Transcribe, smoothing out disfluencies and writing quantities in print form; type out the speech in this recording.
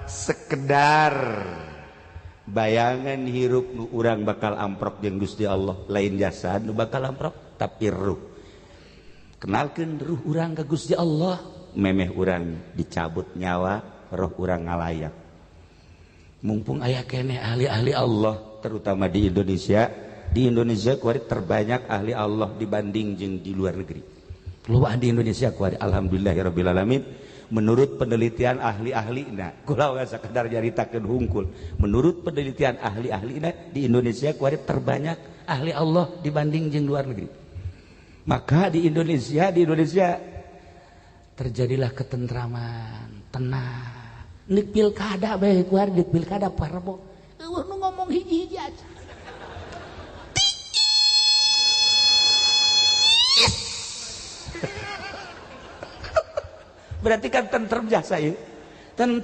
sekedar bayangan hirup nu urang bakal amprok jeung Gusti Allah, lain jasad nu bakal amprok tapi ruh. Kenalkeun ruh urang ka Gusti Allah, memeh urang dicabut nyawa, roh urang ngalayak. Mumpung aya keneh ahli-ahli Allah terutama di Indonesia. Di Indonesia kuari terbanyak ahli Allah dibanding jeung di luar negeri. Luar di Indonesia kuari alhamdulillahirabbil alamin. Menurut penelitian ahli-ahlina, kula geus sakedar nyaritakeun hungkul. Menurut penelitian ahli-ahlina di Indonesia kuari terbanyak ahli Allah dibanding jeung luar negeri. Maka di Indonesia terjadilah ketentraman, tenang. Nik pilkada bae kuari nik pilkada parbo. Eueuh nu ngomong hiji-hiji aja. Berarti kan tentrem jasa ya. Tentrem